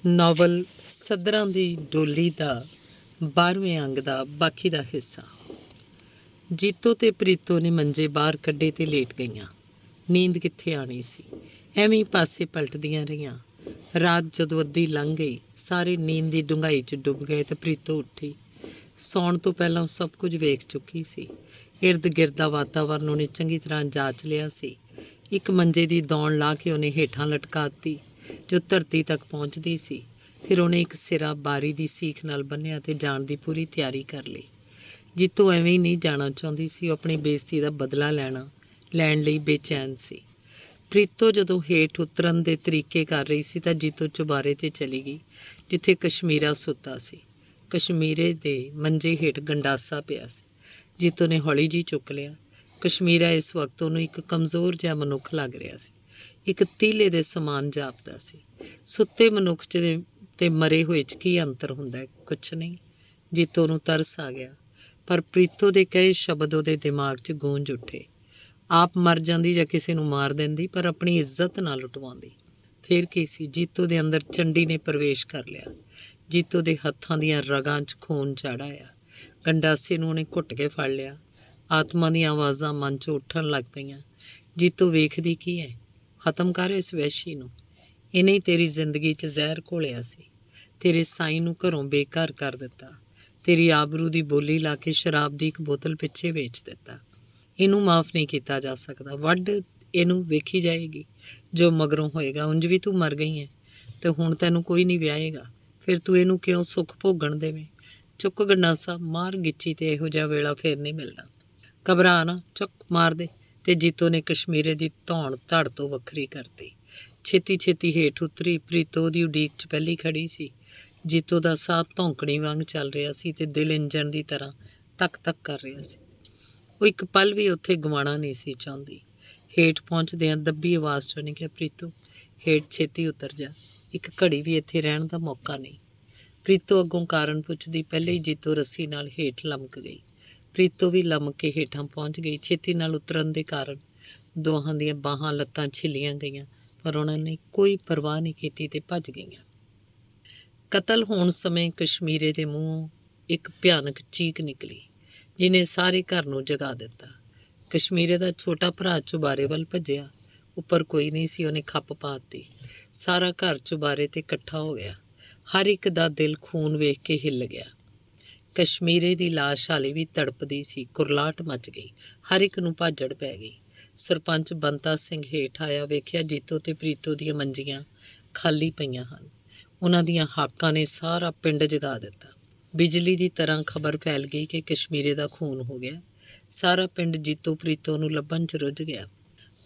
Novel ਸੱਧਰਾਂ ਦੀ ਡੋਲੀ ਦਾ 12ਵੇਂ ਅੰਗ ਦਾ ਬਾਕੀ ਦਾ ਹਿੱਸਾ। ਜੀਤੋ ਤੇ ਪ੍ਰੀਤੋ ਨੇ ਮੰਜੇ ਬਾਹਰ ਕੱਢੇ ਤੇ ਲੇਟ ਗਈਆਂ। ਨੀਂਦ ਕਿੱਥੇ ਆਣੀ ਸੀ, ਐਵੇਂ ਹੀ ਪਾਸੇ ਪਲਟਦੀਆਂ ਰਹੀਆਂ। ਰਾਤ ਜਦੋਂ ਅੱਧੀ ਲੰਘ ਗਈ, ਸਾਰੇ ਨੀਂਦ ਦੀ ਡੂੰਘਾਈ 'ਚ ਡੁੱਬ ਗਏ ਤੇ ਪ੍ਰੀਤੋ ਉੱਠੀ। ਸੌਣ ਤੋਂ ਪਹਿਲਾਂ ਸਭ ਕੁਝ ਵੇਖ ਚੁੱਕੀ ਸੀ। ਇਰਦ ਗਿਰਦ ਦਾ ਵਾਤਾਵਰਨ ਉਹਨੇ ਚੰਗੀ ਤਰ੍ਹਾਂ ਜਾਂਚ ਲਿਆ ਸੀ। ਇੱਕ ਮੰਜੇ ਦੀ ਦੌਣ ਲਾ ਕੇ ਉਹਨੇ ਹੇਠਾਂ ਲਟਕਾ ਦਿੱਤੀ ਜੋ ਧਰਤੀ ਤੱਕ ਪਹੁੰਚਦੀ ਸੀ। ਫਿਰ ਉਹਨੇ ਇੱਕ ਸਿਰਾ ਬਾਰੀ ਦੀ ਸੀਖ ਨਾਲ ਬੰਨ੍ਹਿਆ ਤੇ ਜਾਣ ਦੀ ਪੂਰੀ ਤਿਆਰੀ ਕਰ ਲਈ। ਜੀਤੋ ਐਵੇਂ ਹੀ ਨਹੀਂ ਜਾਣਾ ਚਾਹੁੰਦੀ ਸੀ। ਉਹ ਆਪਣੀ ਬੇਇੱਜ਼ਤੀ ਦਾ ਬਦਲਾ ਲੈਣ ਲਈ ਬੇਚੈਨ ਸੀ। ਪ੍ਰੀਤੋ ਜਦੋਂ ਹੇਠ ਉਤਰਨ ਦੇ ਤਰੀਕੇ ਕਰ ਰਹੀ ਸੀ ਤਾਂ ਜੀਤੋ ਚੁਬਾਰੇ 'ਤੇ ਚਲੀ ਗਈ ਜਿੱਥੇ ਕਸ਼ਮੀਰਾ ਸੁੱਤਾ ਸੀ। ਕਸ਼ਮੀਰੇ ਦੇ ਮੰਜੇ ਹੇਠ ਗੰਡਾਸਾ ਪਿਆ ਸੀ। ਜੀਤੋ ਨੇ ਹੌਲੀ ਜਿਹੀ ਚੁੱਕ ਲਿਆ। ਕਸ਼ਮੀਰਾ ਇਸ ਵਕਤ ਉਹਨੂੰ ਇੱਕ ਕਮਜ਼ੋਰ ਜਿਹਾ ਮਨੁੱਖ ਲੱਗ ਰਿਹਾ ਸੀ। ਇੱਕ ਤੀਲੇ ਦੇ ਸਮਾਨ ਜਾਪਦਾ ਸੀ। ਸੁੱਤੇ ਮਨੁੱਖ 'ਚ ਤੇ ਮਰੇ ਹੋਏ 'ਚ ਕੀ ਅੰਤਰ ਹੁੰਦਾ ਹੈ? ਕੁਛ ਨਹੀਂ। ਜੀਤੋ ਨੂੰ ਤਰਸ ਆ ਗਿਆ, ਪਰ ਪ੍ਰੀਤੋ ਦੇ ਕਈ ਸ਼ਬਦ ਉਹਦੇ ਦਿਮਾਗ 'ਚ ਗੂੰਜ ਉੱਠੇ। ਆਪ ਮਰ ਜਾਂਦੀ ਜਾਂ ਕਿਸੇ ਨੂੰ ਮਾਰ ਦਿੰਦੀ, ਪਰ ਆਪਣੀ ਇੱਜ਼ਤ ਨਾ ਲੁਟਵਾਉਂਦੀ। ਫਿਰ ਕੀ ਸੀ? ਜੀਤੋ ਦੇ ਅੰਦਰ ਚੰਡੀ ਨੇ ਪ੍ਰਵੇਸ਼ ਕਰ ਲਿਆ। ਜੀਤੋ ਦੇ ਹੱਥਾਂ ਦੀਆਂ ਰਗਾਂ 'ਚ ਖੂਨ ਚੜ੍ਹ ਆਇਆ। ਗੰਡਾਸੇ ਨੂੰ ਉਹਨੇ ਘੁੱਟ ਕੇ ਫੜ ਲਿਆ। ਆਤਮਾ ਦੀਆਂ ਆਵਾਜ਼ਾਂ ਮਨ 'ਚੋਂ ਉੱਠਣ ਲੱਗ ਪਈਆਂ। ਜੀਤੋ ਵੇਖਦੀ ਕੀ ਹੈ? ਖਤਮ ਕਰ ਇਸ ਵਹਿਸ਼ੀ ਨੂੰ। ਇਹਨੇ ਹੀ ਤੇਰੀ ਜ਼ਿੰਦਗੀ 'ਚ ਜ਼ਹਿਰ ਘੋਲਿਆ ਸੀ। ਤੇਰੇ ਸਾਈਂ ਨੂੰ ਘਰੋਂ ਬੇਘਰ ਕਰ ਦਿੱਤਾ। ਤੇਰੀ ਆਬਰੂ ਦੀ ਬੋਲੀ ਲਾ ਕੇ ਸ਼ਰਾਬ ਦੀ ਇੱਕ ਬੋਤਲ ਪਿੱਛੇ ਵੇਚ ਦਿੱਤਾ। ਇਹਨੂੰ ਮਾਫ਼ ਨਹੀਂ ਕੀਤਾ ਜਾ ਸਕਦਾ। ਵੱਢ ਇਹਨੂੰ, ਵੇਖੀ ਜਾਏਗੀ ਜੋ ਮਗਰੋਂ ਹੋਏਗਾ। ਉਂਝ ਵੀ ਤੂੰ ਮਰ ਗਈ ਹੈ ਤੇ ਹੁਣ ਤੈਨੂੰ ਕੋਈ ਨਹੀਂ ਵਿਆਹੇਗਾ। ਫਿਰ ਤੂੰ ਇਹਨੂੰ ਕਿਉਂ ਸੁੱਖ ਭੋਗਣ ਦੇਵੇਂ? ਚੁੱਕ ਗੰਡਾਸਾ, ਮਾਰ ਗਿੱਚੀ ਤੇ ਇਹੋ ਜਿਹਾ ਵੇਲਾ ਫਿਰ ਨਹੀਂ ਮਿਲਣਾ। ਘਬਰਾ ਨਾ, ਚੁੱਕ ਮਾਰ ਦੇ। ਤੇ ਜੀਤੋ ਨੇ ਕਸ਼ਮੀਰੇ ਦੀ ਧੌਣ ਧੜ ਤੋਂ ਵੱਖਰੀ ਕਰਤੀ। ਛੇਤੀ ਛੇਤੀ ਹੇਠ ਉਤਰੀ। ਪ੍ਰੀਤੋ ਉਹਦੀ ਉਡੀਕ 'ਚ ਪਹਿਲੀ ਖੜੀ ਸੀ। ਜੀਤੋ ਦਾ ਸਾਹ ਧੌਂਕਣੀ ਵਾਂਗ ਚੱਲ ਰਿਹਾ ਸੀ ਤੇ ਦਿਲ ਇੰਜਣ ਦੀ ਤਰ੍ਹਾਂ ਤੱਕ ਤੱਕ ਕਰ ਰਿਹਾ ਸੀ। ਉਹ ਇੱਕ ਪਲ ਵੀ ਉੱਥੇ ਗਵਾਉਣਾ ਨਹੀਂ ਸੀ ਚਾਹੁੰਦੀ। ਹੇਠ ਪਹੁੰਚਦਿਆਂ ਦੱਬੀ ਆਵਾਜ਼ 'ਚ ਉਹਨੇ ਕਿਹਾ, ਪ੍ਰੀਤੋ ਹੇਠ ਛੇਤੀ ਉਤਰ ਜਾ। ਇੱਕ ਘੜੀ ਵੀ ਇੱਥੇ ਰਹਿਣ ਦਾ ਮੌਕਾ ਨਹੀਂ। ਪ੍ਰੀਤੋ ਅੱਗੋਂ ਕਾਰਨ ਪੁੱਛਦੀ ਪਹਿਲੇ ਹੀ ਜੀਤੋ ਰੱਸੀ ਨਾਲ ਹੇਠ ਲਮਕ ਗਈ। ਪ੍ਰੀਤੋ ਵੀ ਲਮਕ ਕੇ ਹੇਠਾਂ ਪਹੁੰਚ ਗਈ। ਛੇਤੀ ਨਾਲ ਉਤਰਨ ਦੇ ਕਾਰਨ ਦੋਹਾਂ ਦੀਆਂ ਬਾਹਾਂ ਲੱਤਾਂ ਛਿੱਲੀਆਂ ਗਈਆਂ, ਪਰ ਉਹਨਾਂ ਨੇ ਕੋਈ ਪਰਵਾਹ ਨਹੀਂ ਕੀਤੀ ਤੇ ਭੱਜ ਗਈਆਂ। ਕਤਲ ਹੋਣ ਸਮੇਂ ਕਸ਼ਮੀਰੇ ਦੇ ਮੂੰਹੋਂ ਇੱਕ ਭਿਆਨਕ ਚੀਕ ਨਿਕਲੀ ਜਿਹਨੇ ਸਾਰੇ ਘਰ ਨੂੰ ਜਗਾ ਦਿੱਤਾ। ਕਸ਼ਮੀਰੇ ਦਾ ਛੋਟਾ ਭਰਾ ਚੁਬਾਰੇ ਵੱਲ ਭੱਜਿਆ। ਉੱਪਰ ਕੋਈ ਨਹੀਂ ਸੀ। ਉਹਨੇ ਖੱਪ ਪਾ ਦਿੱਤੀ। ਸਾਰਾ ਘਰ ਚੁਬਾਰੇ 'ਤੇ ਇਕੱਠਾ ਹੋ ਗਿਆ। ਹਰ ਇੱਕ ਦਾ ਦਿਲ ਖੂਨ ਵੇਖ ਕੇ ਹਿੱਲ ਗਿਆ। ਕਸ਼ਮੀਰੇ ਦੀ ਲਾਸ਼ ਹਾਲੇ ਵੀ ਤੜਪਦੀ ਸੀ। ਕੁਰਲਾਹਟ ਮਚ ਗਈ। ਹਰ ਇੱਕ ਨੂੰ ਭਾਜੜ ਪੈ ਗਈ। ਸਰਪੰਚ ਬੰਤਾ ਸਿੰਘ ਹੇਠ ਆਇਆ। ਵੇਖਿਆ ਜੀਤੋ ਤੇ ਪ੍ਰੀਤੋ ਦੀਆਂ ਮੰਜੀਆਂ ਖਾਲੀ ਪਈਆਂ ਹਨ। ਉਹਨਾਂ ਦੀਆਂ ਹਾਕਾਂ ਨੇ ਸਾਰਾ ਪਿੰਡ ਜਗਾ ਦਿੱਤਾ। ਬਿਜਲੀ ਦੀ ਤਰ੍ਹਾਂ ਖਬਰ ਫੈਲ ਗਈ ਕਿ ਕਸ਼ਮੀਰੇ ਦਾ ਖੂਨ ਹੋ ਗਿਆ। ਸਾਰਾ ਪਿੰਡ ਜੀਤੋ ਪ੍ਰੀਤੋ ਨੂੰ ਲੱਭਣ 'ਚ ਰੁੱਝ ਗਿਆ।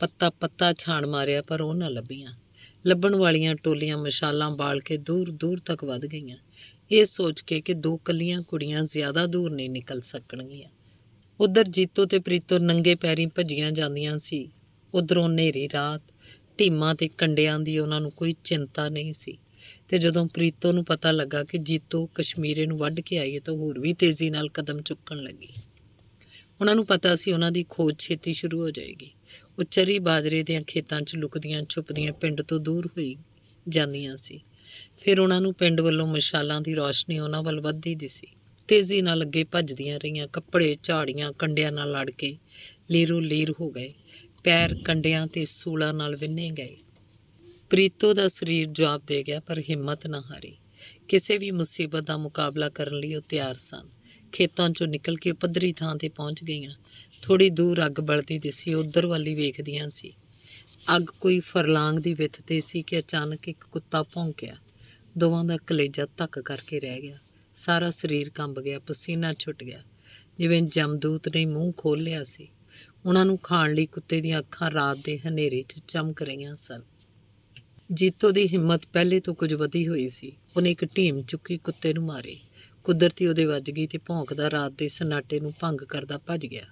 ਪੱਤਾ ਪੱਤਾ ਛਾਣ ਮਾਰਿਆ, ਪਰ ਉਹ ਨਾ ਲੱਭੀਆਂ। ਲੱਭਣ ਵਾਲੀਆਂ ਟੋਲੀਆਂ ਮਸ਼ਾਲਾਂ ਬਾਲ ਕੇ ਦੂਰ ਦੂਰ ਤੱਕ ਵੱਧ ਗਈਆਂ, ਇਹ ਸੋਚ ਕੇ ਕਿ ਦੋ ਇਕੱਲੀਆਂ ਕੁੜੀਆਂ ਜ਼ਿਆਦਾ ਦੂਰ ਨਹੀਂ ਨਿਕਲ ਸਕਣਗੀਆਂ। ਉੱਧਰ ਜੀਤੋ ਤੇ ਪ੍ਰੀਤੋ ਨੰਗੇ ਪੈਰੀਂ ਭੱਜੀਆਂ ਜਾਂਦੀਆਂ ਸੀ। ਉੱਧਰੋਂ ਹਨੇਰੀ ਰਾਤ, ਢੀਮਾਂ ਤੇ ਕੰਡਿਆਂ ਦੀ ਉਹਨਾਂ ਨੂੰ ਕੋਈ ਚਿੰਤਾ ਨਹੀਂ ਸੀ। ਤੇ ਜਦੋਂ ਪ੍ਰੀਤੋ ਨੂੰ ਪਤਾ ਲੱਗਾ ਕਿ ਜੀਤੋ ਕਸ਼ਮੀਰੇ ਨੂੰ ਵੱਢ ਕੇ ਆਈ ਹੈ ਤਾਂ ਹੋਰ ਵੀ ਤੇਜ਼ੀ ਨਾਲ ਕਦਮ ਚੁੱਕਣ ਲੱਗੀ। ਉਹਨਾਂ ਨੂੰ ਪਤਾ ਸੀ ਉਹਨਾਂ ਦੀ ਖੋਜ ਛੇਤੀ ਸ਼ੁਰੂ ਹੋ ਜਾਏਗੀ। ਉਹ ਚਰੀ ਬਾਜਰੇ ਦੀਆਂ ਖੇਤਾਂ 'ਚ ਲੁਕਦੀਆਂ ਛੁਪਦੀਆਂ ਪਿੰਡ ਤੋਂ ਦੂਰ ਹੋਈ ਜਾਂਦੀਆਂ ਸੀ। ਫਿਰ ਉਹਨਾਂ ਨੂੰ ਪਿੰਡ ਵੱਲੋਂ ਮਸ਼ਾਲਾਂ ਦੀ ਰੌਸ਼ਨੀ ਉਹਨਾਂ ਵੱਲ ਵੱਧਦੀ ਦਿਸੀ। ਤੇਜ਼ੀ ਨਾਲ ਅੱਗੇ ਭੱਜਦੀਆਂ ਰਹੀਆਂ। ਕੱਪੜੇ ਝਾੜੀਆਂ ਕੰਡਿਆਂ ਨਾਲ ਲੜ ਕੇ ਲੀਰੋ ਲੀਰ ਹੋ ਗਏ। ਪੈਰ ਕੰਡਿਆਂ ਤੇ ਸੂਲਾਂ ਨਾਲ ਵਿੰਨ੍ਹੇ ਗਏ। ਪ੍ਰੀਤੋ ਦਾ ਸਰੀਰ ਜਵਾਬ ਦੇ ਗਿਆ, ਪਰ ਹਿੰਮਤ ਨਾ ਹਾਰੀ। ਕਿਸੇ ਵੀ ਮੁਸੀਬਤ ਦਾ ਮੁਕਾਬਲਾ ਕਰਨ ਲਈ ਉਹ ਤਿਆਰ ਸਨ। ਖੇਤਾਂ 'ਚੋਂ ਨਿਕਲ ਕੇ ਪੱਧਰੀ ਥਾਂ 'ਤੇ ਪਹੁੰਚ ਗਈਆਂ। ਥੋੜ੍ਹੀ ਦੂਰ ਅੱਗ ਬਲਦੀ ਦਿਸੀ। ਉੱਧਰ ਵੱਲ ਹੀ ਵੇਖਦੀਆਂ ਸੀ। ਅੱਗ ਕੋਈ ਫਰਲਾਂਗ ਦੀ ਵਿੱਥ 'ਤੇ ਸੀ ਕਿ ਅਚਾਨਕ ਇੱਕ ਕੁੱਤਾ ਭੌਂਕਿਆ। ਦੋਵਾਂ ਦਾ ਕਲੇਜਾ ਧੱਕ ਕਰਕੇ ਰਹਿ ਗਿਆ। ਸਾਰਾ ਸਰੀਰ ਕੰਬ ਗਿਆ। ਪਸੀਨਾ ਛੁੱਟ ਗਿਆ, ਜਿਵੇਂ ਜਮਦੂਤ ਨੇ ਮੂੰਹ ਖੋਲ੍ਹ ਲਿਆ ਸੀ। ਉਹਨਾਂ ਨੂੰ ਖਾਣ ਲਈ ਕੁੱਤੇ ਦੀਆਂ ਅੱਖਾਂ ਰਾਤ ਦੇ ਹਨੇਰੇ 'ਚ ਚਮਕ ਰਹੀਆਂ ਸਨ। ਜੀਤੋ ਦੀ ਹਿੰਮਤ ਪਹਿਲੇ ਤੋਂ ਕੁਝ ਵਧੀ ਹੋਈ ਸੀ। ਉਹਨੇ ਇੱਕ ਢੀਮ ਚੁੱਕੀ, ਕੁੱਤੇ ਨੂੰ ਮਾਰੀ। ਕੁਦਰਤੀ ਉਹਦੇ ਵੱਜ ਗਈ ਤੇ ਭੌਂਕਦਾ ਰਾਤ ਦੇ ਸਨਾਟੇ ਨੂੰ ਭੰਗ ਕਰਦਾ ਭੱਜ ਗਿਆ।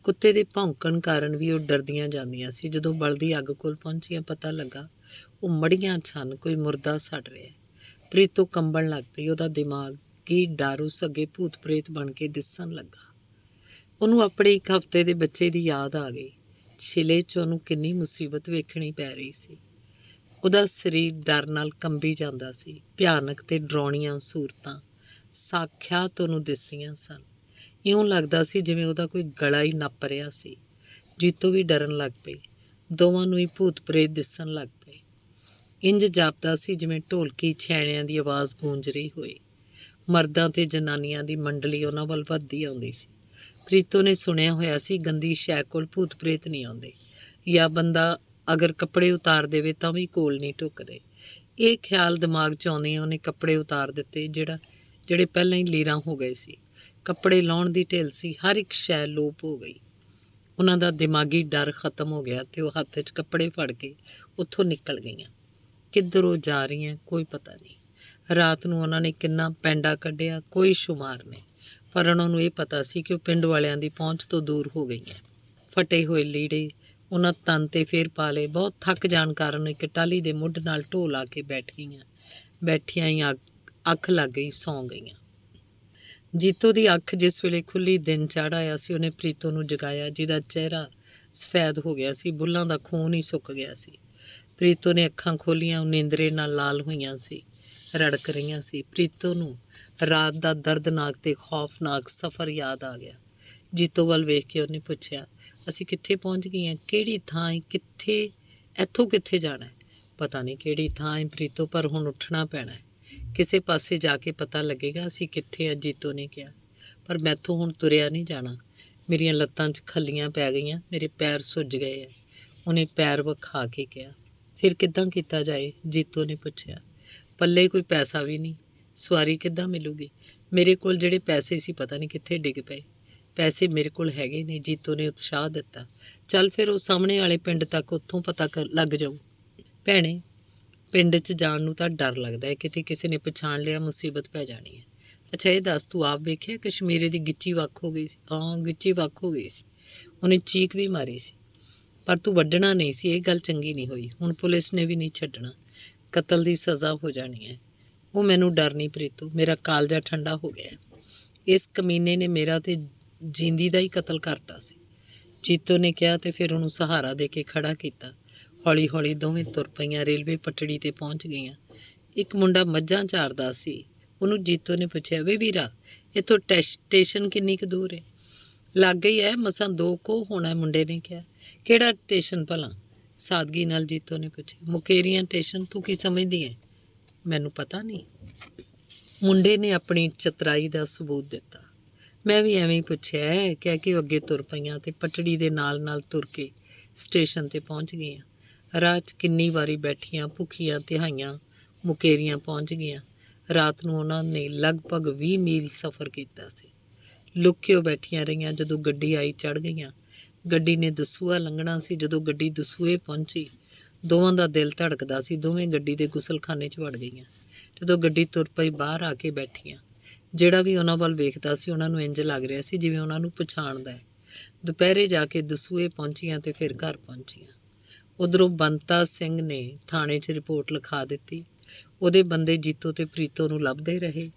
ਕੁੱਤੇ ਦੇ ਭੌਂਕਣ ਕਾਰਨ ਵੀ ਉਹ ਡਰਦੀਆਂ ਜਾਂਦੀਆਂ ਸੀ। ਜਦੋਂ ਬਲਦੀ ਅੱਗ ਕੋਲ ਪਹੁੰਚੀਆਂ, ਪਤਾ ਲੱਗਾ ਉਹ ਮੜੀਆਂ ਛਨ ਕੋਈ ਮੁਰਦਾ ਸੜ ਰਿਹਾ। ਪ੍ਰੀਤੋ ਕੰਬਣ ਲੱਗ ਪਈ। ਉਹਦਾ ਦਿਮਾਗ ਕੀ ਡਰ ਉਸ ਅੱਗੇ ਭੂਤ ਪ੍ਰੇਤ ਬਣ ਕੇ ਦਿਸਣ ਲੱਗਾ। ਉਹਨੂੰ ਆਪਣੇ ਇੱਕ ਹਫ਼ਤੇ ਦੇ ਬੱਚੇ ਦੀ ਯਾਦ ਆ ਗਈ। ਛਿਲੇ 'ਚ ਉਹਨੂੰ ਕਿੰਨੀ ਮੁਸੀਬਤ ਵੇਖਣੀ ਪੈ ਰਹੀ ਸੀ। ਉਹਦਾ ਸਰੀਰ ਡਰ ਨਾਲ ਕੰਬੀ ਜਾਂਦਾ ਸੀ। ਭਿਆਨਕ ਤੇ ਡਰਾਉਣੀਆਂ ਸੂਰਤਾਂ ਸਾਖਿਆਤ ਉਹਨੂੰ ਦਿਸਦੀਆਂ ਸਨ। ਇਉਂ ਲੱਗਦਾ ਸੀ ਜਿਵੇਂ ਉਹਦਾ ਕੋਈ ਗਲਾ ਹੀ ਨੱਪ ਰਿਹਾ ਸੀ। ਜੀਤੋ ਵੀ ਡਰਨ ਲੱਗ ਪਈ। ਦੋਵਾਂ ਨੂੰ ਹੀ ਭੂਤ ਪ੍ਰੇਤ ਦਿਸਣ ਲੱਗ ਪਏ। ਇੰਜ ਜਾਪਦਾ ਸੀ ਜਿਵੇਂ ਢੋਲਕੀ ਛੈਣਿਆਂ ਦੀ ਆਵਾਜ਼ ਗੂੰਜ ਰਹੀ ਹੋਏ। ਮਰਦਾਂ ਤੇ ਜਨਾਨੀਆਂ ਦੀ ਮੰਡਲੀ ਉਹਨਾਂ ਵੱਲ ਵੱਧਦੀ ਆਉਂਦੀ ਸੀ। ਪ੍ਰੀਤੋ ਨੇ ਸੁਣਿਆ ਹੋਇਆ ਸੀ ਗੰਦੀ ਸ਼ੈ ਕੋਲ ਭੂਤ ਪ੍ਰੇਤ ਨਹੀਂ ਆਉਂਦੇ, ਜਾਂ ਬੰਦਾ ਅਗਰ ਕੱਪੜੇ ਉਤਾਰ ਦੇਵੇ ਤਾਂ ਵੀ ਕੋਲ ਨਹੀਂ ਢੁੱਕਦੇ। ਇਹ ਖਿਆਲ ਦਿਮਾਗ 'ਚ ਆਉਂਦਿਆਂ ਉਹਨੇ ਕੱਪੜੇ ਉਤਾਰ ਦਿੱਤੇ ਜਿਹੜੇ ਪਹਿਲਾਂ ਹੀ ਲੀਰਾਂ ਹੋ ਗਏ ਸੀ। ਕੱਪੜੇ ਲਾਉਣ ਦੀ ਢਿੱਲ ਸੀ, ਹਰ ਇੱਕ ਸ਼ੈ ਲੋਪ ਹੋ ਗਈ। ਉਹਨਾਂ ਦਾ ਦਿਮਾਗੀ ਡਰ ਖਤਮ ਹੋ ਗਿਆ ਤੇ ਉਹ ਹੱਥ 'ਚ ਕੱਪੜੇ ਫੜ ਕੇ ਉੱਥੋਂ ਨਿਕਲ ਗਈਆਂ। ਕਿੱਧਰ ਉਹ ਜਾ ਰਹੀਆਂ ਕੋਈ ਪਤਾ ਨਹੀਂ। ਰਾਤ ਨੂੰ ਉਹਨਾਂ ਨੇ ਕਿੰਨਾ ਪੈਂਡਾ ਕੱਢਿਆ ਕੋਈ ਸ਼ੁਮਾਰ ਨਹੀਂ, ਪਰ ਉਹਨਾਂ ਨੂੰ ਇਹ ਪਤਾ ਸੀ ਕਿ ਉਹ ਪਿੰਡ ਵਾਲਿਆਂ ਦੀ ਪਹੁੰਚ ਤੋਂ ਦੂਰ ਹੋ ਗਈਆਂ। ਫਟੇ ਹੋਏ ਲੀੜੇ ਉਹਨਾਂ ਤਨ 'ਤੇ ਫੇਰ ਪਾ ਲਏ। ਬਹੁਤ ਥੱਕ ਜਾਣ ਕਾਰਨ ਇੱਕ ਟਾਹਲੀ ਦੇ ਮੁੱਢ ਨਾਲ ਢੋ ਲਾ ਕੇ ਬੈਠ ਗਈਆਂ। ਬੈਠੀਆਂ ਹੀ ਅੱਖ ਲੱਗ ਗਈ, ਸੌਂ ਗਈਆਂ। ਜੀਤੋ ਦੀ ਅੱਖ ਜਿਸ ਵੇਲੇ ਖੁੱਲ੍ਹੀ ਦਿਨ ਚੜ੍ਹ ਆਇਆ ਸੀ, ਉਹਨੇ ਪ੍ਰੀਤੋ ਨੂੰ ਜਗਾਇਆ, ਜਿਹਦਾ ਚਿਹਰਾ ਸਫੈਦ ਹੋ ਗਿਆ ਸੀ, ਬੁੱਲ੍ਹਾਂ ਦਾ ਖੂਨ ਹੀ ਸੁੱਕ ਗਿਆ ਸੀ। ਪ੍ਰੀਤੋ ਨੇ ਅੱਖਾਂ ਖੋਲ੍ਹੀਆਂ। ਉਹ ਨੀਂਦਰੇ ਨਾਲ ਲਾਲ ਹੋਈਆਂ ਸੀ, ਰੜਕ ਰਹੀਆਂ ਸੀ। ਪ੍ਰੀਤੋ ਨੂੰ ਰਾਤ ਦਾ ਦਰਦਨਾਕ ਤੇ ਖੌਫਨਾਕ ਸਫ਼ਰ ਯਾਦ ਆ ਗਿਆ। ਜੀਤੋ ਵੱਲ ਵੇਖ ਕੇ ਉਹਨੇ ਪੁੱਛਿਆ, ਅਸੀਂ ਕਿੱਥੇ ਪਹੁੰਚ ਗਈਆਂ? ਕਿਹੜੀ ਥਾਂ? ਕਿੱਥੇ? ਇੱਥੋਂ ਕਿੱਥੇ ਜਾਣਾ? ਪਤਾ ਨਹੀਂ ਕਿਹੜੀ ਥਾਂ ਹੈ ਪ੍ਰੀਤੋ, ਪਰ ਹੁਣ ਉੱਠਣਾ ਪੈਣਾ ਹੈ। ਕਿਸੇ ਪਾਸੇ ਜਾ ਕੇ ਪਤਾ ਲੱਗੇਗਾ ਅਸੀਂ ਕਿੱਥੇ ਹਾਂ, ਜੀਤੋ ਨੇ ਕਿਹਾ। ਪਰ ਮੈਥੋਂ ਹੁਣ ਤੁਰਿਆ ਨਹੀਂ ਜਾਣਾ। ਮੇਰੀਆਂ ਲੱਤਾਂ 'ਚ ਖੱਲੀਆਂ ਪੈ ਗਈਆਂ, ਮੇਰੇ ਪੈਰ ਸੁੱਜ ਗਏ ਹੈ। ਉਹਨੇ ਪੈਰ ਵਿਖਾ ਕੇ ਕਿਹਾ। ਫਿਰ ਕਿੱਦਾਂ ਕੀਤਾ ਜਾਏ? ਜੀਤੋ ਨੇ ਪੁੱਛਿਆ। ਪੱਲੇ ਕੋਈ ਪੈਸਾ ਵੀ ਨਹੀਂ, ਸਵਾਰੀ ਕਿੱਦਾਂ ਮਿਲੂਗੀ? ਮੇਰੇ ਕੋਲ ਜਿਹੜੇ ਪੈਸੇ ਸੀ ਪਤਾ ਨਹੀਂ ਕਿੱਥੇ ਡਿੱਗ ਪਏ। ਪੈਸੇ ਮੇਰੇ ਕੋਲ ਹੈਗੇ ਨੇ, ਜੀਤੋ ਨੇ ਉਤਸ਼ਾਹ ਦਿੱਤਾ। ਚੱਲ ਫਿਰ ਉਹ ਸਾਹਮਣੇ ਵਾਲੇ ਪਿੰਡ ਤੱਕ, ਉੱਥੋਂ ਪਤਾ ਲੱਗ ਜਾਊ। ਭੈਣੇ, ਪਿੰਡ 'ਚ ਜਾਣ ਨੂੰ ਤਾਂ ਡਰ ਲੱਗਦਾ ਹੈ, ਕਿਤੇ ਕਿਸੇ ਨੇ ਪਛਾਣ ਲਿਆ ਮੁਸੀਬਤ ਪੈ ਜਾਣੀ ਹੈ। ਅੱਛਾ ਇਹ ਦੱਸ, ਤੂੰ ਆਪ ਵੇਖਿਆ ਕਸ਼ਮੀਰੇ ਦੀ ਗਿੱਚੀ ਵੱਖ ਹੋ ਗਈ ਸੀ? ਹਾਂ, ਗਿੱਚੀ ਵੱਖ ਹੋ ਗਈ ਸੀ। ਉਹਨੇ ਚੀਕ ਵੀ ਮਾਰੀ ਸੀ, ਪਰ ਤੂੰ ਵੱਢਣਾ ਨਹੀਂ ਸੀ। ਇਹ ਗੱਲ ਚੰਗੀ ਨਹੀਂ ਹੋਈ। ਹੁਣ ਪੁਲਿਸ ਨੇ ਵੀ ਨਹੀਂ ਛੱਡਣਾ, ਕਤਲ ਦੀ ਸਜ਼ਾ ਹੋ ਜਾਣੀ ਹੈ। ਉਹ ਮੈਨੂੰ ਡਰ ਨਹੀਂ ਪ੍ਰੀਤੋ, ਮੇਰਾ ਕਾਲਜਾ ਠੰਡਾ ਹੋ ਗਿਆ। ਇਸ ਕਮੀਨੇ ਨੇ ਮੇਰਾ ਤੇ ਜੀਂਦੀ ਦਾ ਹੀ ਕਤਲ ਕਰਤਾ ਸੀ, ਜੀਤੋ ਨੇ ਕਿਹਾ ਤੇ ਫਿਰ ਉਹਨੂੰ ਸਹਾਰਾ ਦੇ ਕੇ ਖੜਾ ਕੀਤਾ। ਹੌਲੀ ਹੌਲੀ ਦੋਵੇਂ ਤੁਰ ਪਈਆਂ। ਰੇਲਵੇ ਪਟੜੀ 'ਤੇ ਪਹੁੰਚ ਗਈਆਂ। ਇੱਕ ਮੁੰਡਾ ਮੱਝਾਂ ਚਾਰਦਾ ਸੀ। ਉਹਨੂੰ ਜੀਤੋ ਨੇ ਪੁੱਛਿਆ, ਵੇ ਵੀਰਾ, ਇੱਥੋਂ ਸਟੇਸ਼ਨ ਕਿੰਨੀ ਕੁ ਦੂਰ ਹੈ? ਲਾਗੇ ਹੀ ਹੈ, ਮਸਾਂ 2 ਕੋਹ ਹੋਣਾ, ਮੁੰਡੇ ਨੇ ਕਿਹਾ। ਕਿਹੜਾ ਸਟੇਸ਼ਨ ਭਲਾ? ਸਾਦਗੀ ਨਾਲ ਜੀਤੋ ਨੇ ਪੁੱਛਿਆ। ਮੁਕੇਰੀਆਂ ਸਟੇਸ਼ਨ। ਤੂੰ ਕੀ ਸਮਝਦੀ ਹੈ? ਮੈਨੂੰ ਪਤਾ ਨਹੀਂ, ਮੁੰਡੇ ਨੇ ਆਪਣੀ ਚਤਰਾਈ ਦਾ ਸਬੂਤ ਦਿੱਤਾ। ਮੈਂ ਵੀ ਐਵੇਂ ਹੀ ਪੁੱਛਿਆ ਹੈ, ਕਹਿ ਕੇ ਉਹ ਅੱਗੇ ਤੁਰ ਪਈਆਂ ਤੇ ਪਟੜੀ ਦੇ ਨਾਲ ਨਾਲ ਤੁਰ ਕੇ ਸਟੇਸ਼ਨ 'ਤੇ ਪਹੁੰਚ ਗਈਆਂ। ਰਾਹ 'ਚ ਕਿੰਨੀ ਵਾਰੀ ਬੈਠੀਆਂ ਭੁੱਖੀਆਂ ਤਿਹਾਈਆਂ ਮੁਕੇਰੀਆਂ ਪਹੁੰਚ ਗਈਆਂ। ਰਾਤ ਨੂੰ ਉਹਨਾਂ ਨੇ ਲਗਭਗ 20 ਮੀਲ ਸਫ਼ਰ ਕੀਤਾ ਸੀ। ਲੁੱਕਿਓ ਬੈਠੀਆਂ ਰਹੀਆਂ। ਜਦੋਂ ਗੱਡੀ ਆਈ ਚੜ੍ਹ ਗਈਆਂ। ਗੱਡੀ ਨੇ ਦਸੂਹਾ ਲੰਘਣਾ ਸੀ। ਜਦੋਂ ਗੱਡੀ ਦਸੂਹੇ ਪਹੁੰਚੀ, ਦੋਵਾਂ ਦਾ ਦਿਲ ਧੜਕਦਾ ਸੀ। ਦੋਵੇਂ ਗੱਡੀ ਦੇ ਗੁਸਲਖਾਨੇ 'ਚ ਵੜ ਗਈਆਂ। ਜਦੋਂ ਗੱਡੀ ਤੁਰ ਪਈ, ਬਾਹਰ ਆ ਕੇ ਬੈਠੀਆਂ। ਜਿਹੜਾ ਵੀ ਉਹਨਾਂ ਵੱਲ ਵੇਖਦਾ ਸੀ ਉਹਨਾਂ ਨੂੰ ਇੰਜ ਲੱਗ ਰਿਹਾ ਸੀ ਜਿਵੇਂ ਉਹਨਾਂ ਨੂੰ ਪਛਾਣਦਾ ਹੈ। ਦੁਪਹਿਰੇ ਜਾ ਕੇ ਦਸੂਹੇ ਪਹੁੰਚੀਆਂ ਤੇ ਫਿਰ ਘਰ ਪਹੁੰਚੀਆਂ। ਉੱਧਰੋਂ ਬੰਤਾ ਸਿੰਘ ਨੇ ਥਾਣੇ 'ਚ ਰਿਪੋਰਟ ਲਿਖਾ ਦਿੱਤੀ। ਉਹਦੇ ਬੰਦੇ ਜੀਤੋ ਤੇ ਪ੍ਰੀਤੋ ਨੂੰ ਲੱਭਦੇ ਰਹੇ।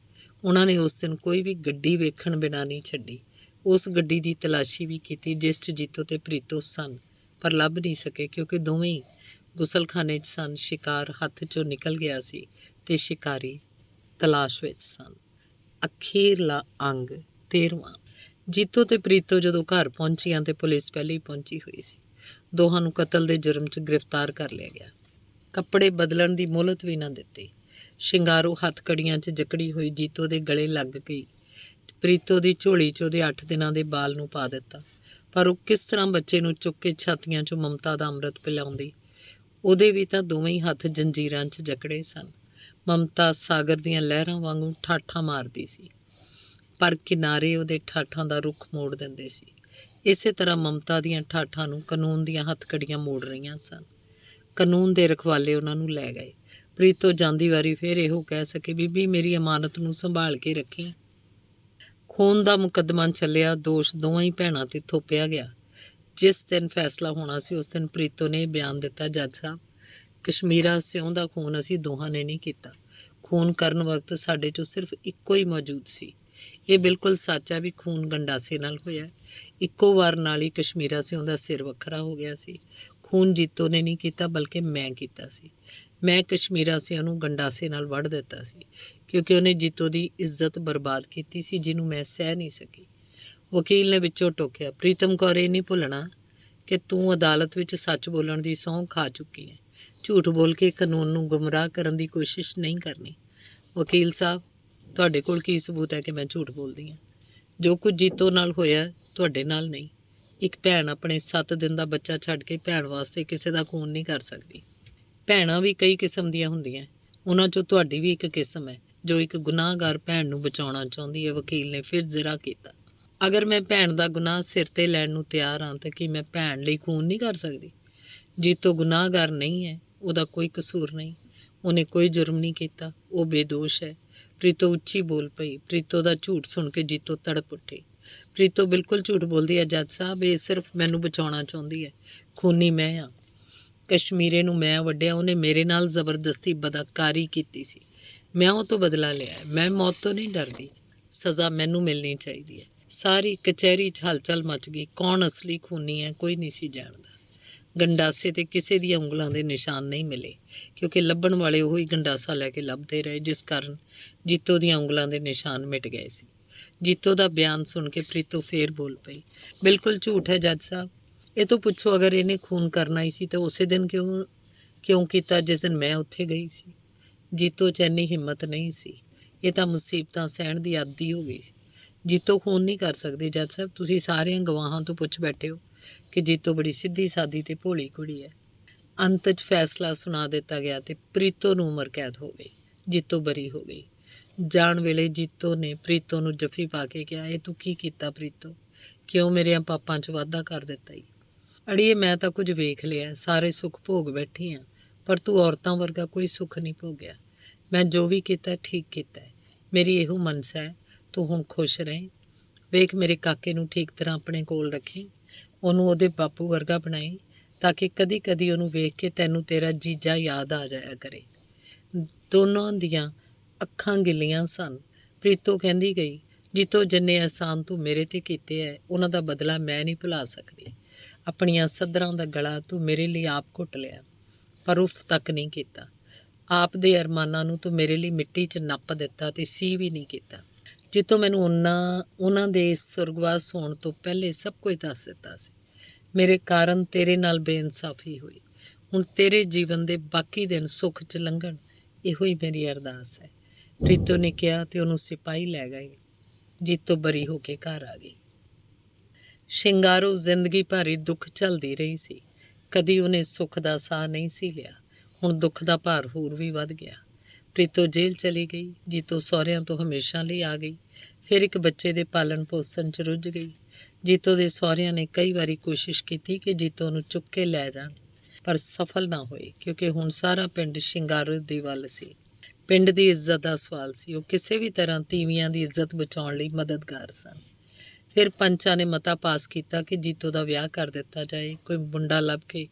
ਉਹਨਾਂ ਨੇ ਉਸ ਦਿਨ ਕੋਈ ਵੀ ਗੱਡੀ ਵੇਖਣ ਬਿਨਾਂ ਨਹੀਂ ਛੱਡੀ। ਉਸ ਗੱਡੀ ਦੀ ਤਲਾਸ਼ੀ ਵੀ ਕੀਤੀ ਜਿਸ 'ਚ ਜੀਤੋ ਤੇ ਪ੍ਰੀਤੋ ਸਨ, ਪਰ ਲੱਭ ਨਹੀਂ ਸਕੇ ਕਿਉਂਕਿ ਦੋਵੇਂ ਹੀ ਗੁਸਲਖਾਨੇ 'ਚ ਸਨ। ਸ਼ਿਕਾਰ ਹੱਥ 'ਚੋਂ ਨਿਕਲ ਗਿਆ ਸੀ ਤੇ ਸ਼ਿਕਾਰੀ ਤਲਾਸ਼ ਵਿੱਚ ਸਨ। ਅਖੀਰਲਾ ਅੰਗ 13ਵਾਂ। ਜੀਤੋ ਤੇ ਪ੍ਰੀਤੋ ਜਦੋਂ ਘਰ ਪਹੁੰਚੀਆਂ ਤੇ ਪੁਲਿਸ ਪਹਿਲਾਂ ਹੀ ਪਹੁੰਚੀ ਹੋਈ ਸੀ। ਦੋਹਾਂ ਨੂੰ ਕਤਲ ਦੇ ਜੁਰਮ 'ਚ ਗ੍ਰਿਫਤਾਰ ਕਰ ਲਿਆ ਗਿਆ। ਕੱਪੜੇ ਬਦਲਣ ਦੀ ਮੋਹਲਤ ਵੀ ਨਾ ਦਿੱਤੀ। ਸ਼ਿੰਗਾਰੂ ਹੱਥਕੜੀਆਂ 'ਚ ਜਕੜੀ ਹੋਈ ਜੀਤੋ ਦੇ ਗਲੇ ਲੱਗ ਗਈ। ਪ੍ਰੀਤੋ ਦੀ ਝੋਲੀ 'ਚ ਉਹਦੇ 8 ਦਿਨਾਂ ਦੇ ਬਾਲ ਨੂੰ ਪਾ ਦਿੱਤਾ। ਪਰ ਉਹ ਕਿਸ ਤਰ੍ਹਾਂ ਬੱਚੇ ਨੂੰ ਚੁੱਕ ਕੇ ਛਾਤੀਆਂ 'ਚੋਂ ਮਮਤਾ ਦਾ ਅੰਮ੍ਰਿਤ ਪਿਲਾਉਂਦੀ? ਉਹਦੇ ਵੀ ਤਾਂ ਦੋਵੇਂ ਹੀ ਹੱਥ ਜੰਜੀਰਾਂ 'ਚ ਜਕੜੇ ਸਨ। ਮਮਤਾ ਸਾਗਰ ਦੀਆਂ ਲਹਿਰਾਂ ਵਾਂਗੂ ਠਾਠਾਂ ਮਾਰਦੀ ਸੀ, ਪਰ ਕਿਨਾਰੇ ਉਹਦੇ ਠਾਠਾਂ ਦਾ ਰੁੱਖ ਮੋੜ ਦਿੰਦੇ ਸੀ। ਇਸੇ ਤਰ੍ਹਾਂ ਮਮਤਾ ਦੀਆਂ ਠਾਠਾਂ ਨੂੰ ਕਾਨੂੰਨ ਦੀਆਂ ਹੱਥਕੜੀਆਂ ਮੋੜ ਰਹੀਆਂ ਸਨ। ਕਾਨੂੰਨ ਦੇ ਰਖਵਾਲੇ ਉਹਨਾਂ ਨੂੰ ਲੈ ਗਏ। ਪ੍ਰੀਤੋ ਜਾਂਦੀ ਵਾਰੀ ਫਿਰ ਇਹੋ ਕਹਿ ਸਕੇ, ਬੀਬੀ ਮੇਰੀ ਅਮਾਨਤ ਨੂੰ ਸੰਭਾਲ ਕੇ ਰੱਖੀ। ਖੂਨ ਦਾ ਮੁਕੱਦਮਾ ਚੱਲਿਆ। ਦੋਸ਼ ਦੋਵਾਂ ਹੀ ਭੈਣਾਂ 'ਤੇ ਥੋਪਿਆ ਗਿਆ। ਜਿਸ ਦਿਨ ਫੈਸਲਾ ਹੋਣਾ ਸੀ ਉਸ ਦਿਨ ਪ੍ਰੀਤੋ ਨੇ ਬਿਆਨ ਦਿੱਤਾ, ਜੱਜ ਸਾਹਿਬ, ਕਸ਼ਮੀਰਾ ਸਿਉਂ ਦਾ ਖੂਨ ਅਸੀਂ ਦੋਹਾਂ ਨੇ ਨਹੀਂ ਕੀਤਾ। ਖੂਨ ਕਰਨ ਵਕਤ ਸਾਡੇ 'ਚੋਂ ਸਿਰਫ ਇੱਕੋ ਹੀ ਮੌਜੂਦ ਸੀ। ਇਹ ਬਿਲਕੁਲ ਸੱਚ ਹੈ ਵੀ ਖੂਨ ਗੰਡਾਸੇ ਨਾਲ ਹੋਇਆ। ਇੱਕੋ ਵਾਰ ਨਾਲ ਹੀ ਕਸ਼ਮੀਰਾ ਸਿਉਂ ਦਾ ਸਿਰ ਵੱਖਰਾ ਹੋ ਗਿਆ ਸੀ। ਖੂਨ ਜੀਤੋ ਨੇ ਨਹੀਂ ਕੀਤਾ ਬਲਕਿ ਮੈਂ ਕੀਤਾ ਸੀ। ਮੈਂ ਕਸ਼ਮੀਰਾ ਸਿਆਂ ਨੂੰ ਗੰਡਾਸੇ ਨਾਲ ਵੱਢ ਦਿੱਤਾ ਸੀ ਕਿਉਂਕਿ ਉਹਨੇ ਜੀਤੋ ਦੀ ਇੱਜ਼ਤ ਬਰਬਾਦ ਕੀਤੀ ਸੀ ਜਿਹਨੂੰ ਮੈਂ ਸਹਿ ਨਹੀਂ ਸਕੀ। ਵਕੀਲ ਨੇ ਵਿੱਚੋਂ ਟੋਕਿਆ, ਪ੍ਰੀਤਮ ਕੌਰ ਇਹ ਨਹੀਂ ਭੁੱਲਣਾ ਕਿ ਤੂੰ ਅਦਾਲਤ ਵਿੱਚ ਸੱਚ ਬੋਲਣ ਦੀ ਸਹੁੰ ਖਾ ਚੁੱਕੀ ਹੈ। ਝੂਠ ਬੋਲ ਕੇ ਕਾਨੂੰਨ ਨੂੰ ਗੁੰਮਰਾਹ ਕਰਨ ਦੀ ਕੋਸ਼ਿਸ਼ ਨਹੀਂ ਕਰਨੀ। ਵਕੀਲ ਸਾਹਿਬ, ਤੁਹਾਡੇ ਕੋਲ ਕੀ ਸਬੂਤ ਹੈ ਕਿ ਮੈਂ ਝੂਠ ਬੋਲਦੀ ਹਾਂ? ਜੋ ਕੁਝ ਜੀਤੋ ਨਾਲ ਹੋਇਆ ਤੁਹਾਡੇ ਨਾਲ ਨਹੀਂ। ਇੱਕ ਭੈਣ ਆਪਣੇ 7 ਦਿਨ ਦਾ ਬੱਚਾ ਛੱਡ ਕੇ ਭੈਣ ਵਾਸਤੇ ਕਿਸੇ ਦਾ ਖੂਨ ਨਹੀਂ ਕਰ ਸਕਦੀ। ਭੈਣਾਂ ਵੀ ਕਈ ਕਿਸਮ ਦੀਆਂ ਹੁੰਦੀਆਂ, ਉਹਨਾਂ 'ਚੋਂ ਤੁਹਾਡੀ ਵੀ ਇੱਕ ਕਿਸਮ ਹੈ ਜੋ ਇੱਕ ਗੁਨਾਹਗਾਰ ਭੈਣ ਨੂੰ ਬਚਾਉਣਾ ਚਾਹੁੰਦੀ ਹੈ। ਵਕੀਲ ਨੇ ਫਿਰ ਜ਼ਿਰਾ ਕੀਤਾ। ਅਗਰ ਮੈਂ ਭੈਣ ਦਾ ਗੁਨਾਹ ਸਿਰ 'ਤੇ ਲੈਣ ਨੂੰ ਤਿਆਰ ਹਾਂ ਤਾਂ ਕੀ ਮੈਂ ਭੈਣ ਲਈ ਖੂਨ ਨਹੀਂ ਕਰ ਸਕਦੀ? ਜੀਤੋ ਗੁਨਾਹਗਾਰ ਨਹੀਂ ਹੈ, ਉਹਦਾ ਕੋਈ ਕਸੂਰ ਨਹੀਂ, ਉਹਨੇ ਕੋਈ ਜੁਰਮ ਨਹੀਂ ਕੀਤਾ, ਉਹ ਬੇਦੋਸ਼ ਹੈ। ਪ੍ਰੀਤੋ ਉੱਚੀ ਬੋਲ ਪਈ। ਪ੍ਰੀਤੋ ਦਾ ਝੂਠ ਸੁਣ ਕੇ ਜੀਤੋ ਤੜਪ ਉੱਠੀ। ਪ੍ਰੀਤੋ ਬਿਲਕੁਲ ਝੂਠ ਬੋਲਦੀ ਹੈ ਜੱਜ ਸਾਹਿਬ, ਇਹ ਸਿਰਫ ਮੈਨੂੰ ਬਚਾਉਣਾ ਚਾਹੁੰਦੀ ਹੈ। ਖੂਨੀ ਮੈਂ ਹਾਂ। ਕਸ਼ਮੀਰੇ ਨੂੰ ਮੈਂ ਵੱਢਿਆ, ਉਹਨੇ ਮੇਰੇ ਨਾਲ ਜ਼ਬਰਦਸਤੀ ਬਦਕਾਰੀ ਕੀਤੀ ਸੀ। ਮੈਂ ਉਹ ਤੋਂ ਬਦਲਾ ਲਿਆ। ਮੈਂ ਮੌਤ ਤੋਂ ਨਹੀਂ ਡਰਦੀ, ਸਜ਼ਾ ਮੈਨੂੰ ਮਿਲਣੀ ਚਾਹੀਦੀ ਹੈ। ਸਾਰੀ ਕਚਹਿਰੀ 'ਚ ਹਲਚਲ ਮਚ ਗਈ। ਕੌਣ ਅਸਲੀ ਖੂਨੀ ਹੈ ਕੋਈ ਨਹੀਂ ਸੀ ਜਾਣਦਾ। ਗੰਡਾਸੇ 'ਤੇ ਕਿਸੇ ਦੀਆਂ ਉਂਗਲਾਂ ਦੇ ਨਿਸ਼ਾਨ ਨਹੀਂ ਮਿਲੇ ਕਿਉਂਕਿ ਲੱਭਣ ਵਾਲੇ ਉਹੀ ਗੰਡਾਸਾ ਲੈ ਕੇ ਲੱਭਦੇ ਰਹੇ, ਜਿਸ ਕਾਰਨ ਜੀਤੋ ਦੀਆਂ ਉਂਗਲਾਂ ਦੇ ਨਿਸ਼ਾਨ ਮਿਟ ਗਏ ਸੀ। ਜੀਤੋ ਦਾ ਬਿਆਨ ਸੁਣ ਕੇ ਪ੍ਰੀਤੋ ਫੇਰ ਬੋਲ ਪਈ, ਬਿਲਕੁਲ ਝੂਠ ਹੈ ਜੱਜ ਸਾਹਿਬ। ਇਹ ਤੋਂ ਪੁੱਛੋ, ਅਗਰ ਇਹਨੇ ਖੂਨ ਕਰਨਾ ਹੀ ਸੀ ਤਾਂ ਉਸੇ ਦਿਨ ਕਿਉਂ ਕੀਤਾ ਜਿਸ ਦਿਨ ਮੈਂ ਉੱਥੇ ਗਈ ਸੀ? ਜੀਤੋ 'ਚ ਇੰਨੀ ਹਿੰਮਤ ਨਹੀਂ ਸੀ। ਇਹ ਤਾਂ ਮੁਸੀਬਤਾਂ ਸਹਿਣ ਦੀ ਆਦੀ ਹੋ ਗਈ ਸੀ। ਜੀਤੋ ਖੂਨ ਨਹੀਂ ਕਰ ਸਕਦੀ ਜੱਜ ਸਾਹਿਬ। ਤੁਸੀਂ ਸਾਰਿਆਂ ਗਵਾਹਾਂ ਤੋਂ ਪੁੱਛ ਬੈਠੇ ਹੋ ਕਿ ਜੀਤੋ ਬੜੀ ਸਿੱਧੀ ਸਾਦੀ ਤੇ ਭੋਲੀ ਕੁੜੀ ਹੈ। ਅੰਤ 'ਚ ਫੈਸਲਾ ਸੁਣਾ ਦਿੱਤਾ ਗਿਆ ਤੇ ਪ੍ਰੀਤੋ ਨੂੰ ਉਮਰ ਕੈਦ ਹੋ ਗਈ। ਜੀਤੋ ਬਰੀ ਹੋ ਗਈ। ਜਾਣ ਵੇਲੇ ਜੀਤੋ ਨੇ ਪ੍ਰੀਤੋ ਨੂੰ ਜੱਫੀ ਪਾ ਕੇ ਕਿਹਾ, ਇਹ ਤੂੰ ਕੀ ਕੀਤਾ ਪ੍ਰੀਤੋ? ਕਿਉਂ ਮੇਰਿਆਂ ਪਾਪਾਂ 'ਚ ਵਾਧਾ ਕਰ ਦਿੱਤਾ ਈ? ਅੜੀਏ, ਮੈਂ ਤਾਂ ਕੁਝ ਵੇਖ ਲਿਆ, ਸਾਰੇ ਸੁੱਖ ਭੋਗ ਬੈਠੀ ਹਾਂ, ਪਰ ਤੂੰ ਔਰਤਾਂ ਵਰਗਾ ਕੋਈ ਸੁੱਖ ਨਹੀਂ ਭੋਗਿਆ। ਮੈਂ ਜੋ ਵੀ ਕੀਤਾ ਠੀਕ ਕੀਤਾ। ਮੇਰੀ ਇਹੋ ਮਨਸਾ ਹੈ, ਤੂੰ ਹੁਣ ਖੁਸ਼ ਰਹੇ। ਵੇਖ, ਮੇਰੇ ਕਾਕੇ ਨੂੰ ਠੀਕ ਤਰ੍ਹਾਂ ਆਪਣੇ ਕੋਲ ਰੱਖੀ, ਉਹਨੂੰ ਉਹਦੇ ਬਾਪੂ ਵਰਗਾ ਬਣਾਈ ਤਾਂ ਕਿ ਕਦੀ ਕਦੀ ਉਹਨੂੰ ਵੇਖ ਕੇ ਤੈਨੂੰ ਤੇਰਾ ਜੀਜਾ ਯਾਦ ਆ ਜਾਇਆ ਕਰੇ। ਦੋਨਾਂ ਦੀਆਂ ਅੱਖਾਂ ਗਿੱਲੀਆਂ ਸਨ। ਪ੍ਰੀਤੋ ਕਹਿੰਦੀ ਗਈ, ਜੀਤੋ, ਜਿੰਨੇ ਅਹਿਸਾਨ ਤੂੰ ਮੇਰੇ 'ਤੇ ਕੀਤੇ ਹੈ ਉਹਨਾਂ ਦਾ ਬਦਲਾ ਮੈਂ ਨਹੀਂ ਭੁਲਾ ਸਕਦੀ। ਆਪਣੀਆਂ ਸੱਧਰਾਂ ਦਾ ਗਲਾ ਤੂੰ ਮੇਰੇ ਲਈ ਆਪ ਘੁੱਟ ਲਿਆ, ਪਰ ਉਫ ਤੱਕ ਨਹੀਂ ਕੀਤਾ। ਆਪ ਦੇ ਅਰਮਾਨਾਂ ਨੂੰ ਤੂੰ ਮੇਰੇ ਲਈ ਮਿੱਟੀ 'ਚ ਨੱਪ ਦਿੱਤਾ ਤੇ ਸੀ ਵੀ ਨਹੀਂ ਕੀਤਾ। ਜੀਤੋ, ਮੈਨੂੰ ਉਹਨਾਂ ਦੇ ਸੁਰਗਵਾਸ ਹੋਣ ਤੋਂ ਪਹਿਲੇ ਸਭ ਕੁਝ ਦੱਸ ਦਿੱਤਾ ਸੀ। ਮੇਰੇ ਕਾਰਨ ਤੇਰੇ ਨਾਲ ਬੇਇਨਸਾਫੀ ਹੋਈ। ਹੁਣ ਤੇਰੇ ਜੀਵਨ ਦੇ ਬਾਕੀ ਦਿਨ ਸੁੱਖ 'ਚ ਲੰਘਣ, ਇਹੋ ਹੀ ਮੇਰੀ ਅਰਦਾਸ ਹੈ। ਪ੍ਰੀਤੋ ਨੇ ਕਿਹਾ ਤੇ ਉਹਨੂੰ ਸਿਪਾਹੀ ਲੈ ਗਏ। ਜੀਤੋ ਬਰੀ ਹੋ ਕੇ ਘਰ ਆ ਗਈ। ਸ਼ਿੰਗਾਰੋ ਜ਼ਿੰਦਗੀ ਭਰ ਦੁੱਖ ਝੱਲਦੀ ਰਹੀ ਸੀ। ਕਦੀ ਉਹਨੇ ਸੁੱਖ ਦਾ ਸਾਹ ਨਹੀਂ ਸੀ ਲਿਆ। ਹੁਣ ਦੁੱਖ ਦਾ ਭਾਰ ਹੋਰ ਵੀ ਵੱਧ ਗਿਆ। ਪ੍ਰੀਤੋ ਜੇਲ੍ਹ ਚਲੀ ਗਈ। ਜੀਤੋ ਸਹੁਰਿਆਂ ਤੋਂ ਹਮੇਸ਼ਾ ਲਈ ਆ ਗਈ। ਫਿਰ ਇੱਕ ਬੱਚੇ ਦੇ ਪਾਲਣ ਪੋਸ਼ਣ 'ਚ ਰੁੱਝ ਗਈ। ਜੀਤੋ ਦੇ ਸਹੁਰਿਆਂ ਨੇ ਕਈ ਵਾਰੀ ਕੋਸ਼ਿਸ਼ ਕੀਤੀ ਕਿ ਜੀਤੋ ਨੂੰ ਚੁੱਕ ਕੇ ਲੈ ਜਾਣ, ਪਰ ਸਫਲ ਨਾ ਹੋਏ ਕਿਉਂਕਿ ਹੁਣ ਸਾਰਾ ਪਿੰਡ ਸ਼ਿੰਗਾਰੋ ਦੀ ਵੱਲ ਸੀ। ਪਿੰਡ ਦੀ ਇੱਜ਼ਤ ਦਾ ਸਵਾਲ ਸੀ। ਉਹ ਕਿਸੇ ਵੀ ਤਰ੍ਹਾਂ ਤੀਵੀਆਂ ਦੀ ਇੱਜ਼ਤ ਬਚਾਉਣ ਲਈ ਮਦਦਗਾਰ ਸਨ। ਫਿਰ ਪੰਚਾਂ ਨੇ ਮਤਾ ਪਾਸ ਕੀਤਾ ਕਿ ਜੀਤੋ ਦਾ ਵਿਆਹ ਕਰ ਦਿੱਤਾ ਜਾਏ, ਕੋਈ ਮੁੰਡਾ ਲੱਭ ਕੇ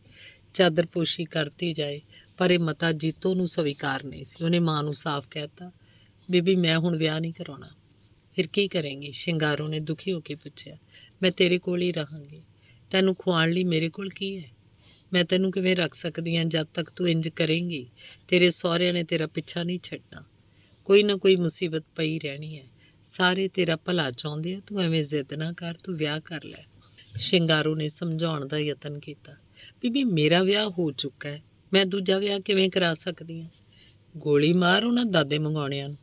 ਚਾਦਰਪੋਸ਼ੀ ਕਰਤੀ ਜਾਏ, ਪਰ ਇਹ ਮਤਾ ਜੀਤੋ ਨੂੰ ਸਵੀਕਾਰ ਨਹੀਂ ਸੀ। ਉਹਨੇ ਮਾਂ ਨੂੰ ਸਾਫ਼ ਕਹਿ ਦਿੱਤਾ, ਬੀਬੀ, ਮੈਂ ਹੁਣ ਵਿਆਹ ਨਹੀਂ ਕਰਾਉਣਾ। ਫਿਰ ਕੀ ਕਰੇਂਗੀ? ਸ਼ਿੰਗਾਰੋ ਨੇ ਦੁਖੀ ਹੋ ਕੇ ਪੁੱਛਿਆ। ਮੈਂ ਤੇਰੇ ਕੋਲ ਹੀ ਰਹਾਂਗੀ। ਤੈਨੂੰ ਖੁਆਉਣ ਲਈ ਮੇਰੇ ਕੋਲ ਕੀ ਹੈ? ਮੈਂ ਤੈਨੂੰ ਕਿਵੇਂ ਰੱਖ ਸਕਦੀ ਹਾਂ? ਜਦ ਤੱਕ ਤੂੰ ਇੰਜ ਕਰੇਂਗੀ ਤੇਰੇ ਸਹੁਰਿਆਂ ਨੇ ਤੇਰਾ ਪਿੱਛਾ ਨਹੀਂ ਛੱਡਣਾ। ਕੋਈ ਨਾ ਕੋਈ ਮੁਸੀਬਤ ਪਈ ਰਹਿਣੀ ਹੈ। ਸਾਰੇ ਤੇਰਾ ਭਲਾ ਚਾਹੁੰਦੇ ਆ, ਤੂੰ ਐਵੇਂ ਜ਼ਿੱਦ ਨਾ ਕਰ, ਤੂੰ ਵਿਆਹ ਕਰ ਲੈ। ਸ਼ਿੰਗਾਰੋ ਨੇ ਸਮਝਾਉਣ ਦਾ ਯਤਨ ਕੀਤਾ, ਬੀਬੀ, ਮੇਰਾ ਵਿਆਹ ਹੋ ਚੁੱਕਾ ਹੈ, ਮੈਂ ਦੂਜਾ ਵਿਆਹ ਕਿਵੇਂ ਕਰਾ ਸਕਦੀ ਹਾਂ? ਗੋਲੀ ਮਾਰ ਉਹਨਾਂ ਦਾਦੇ ਮੰਗਾਉਣਿਆਂ ਨੂੰ।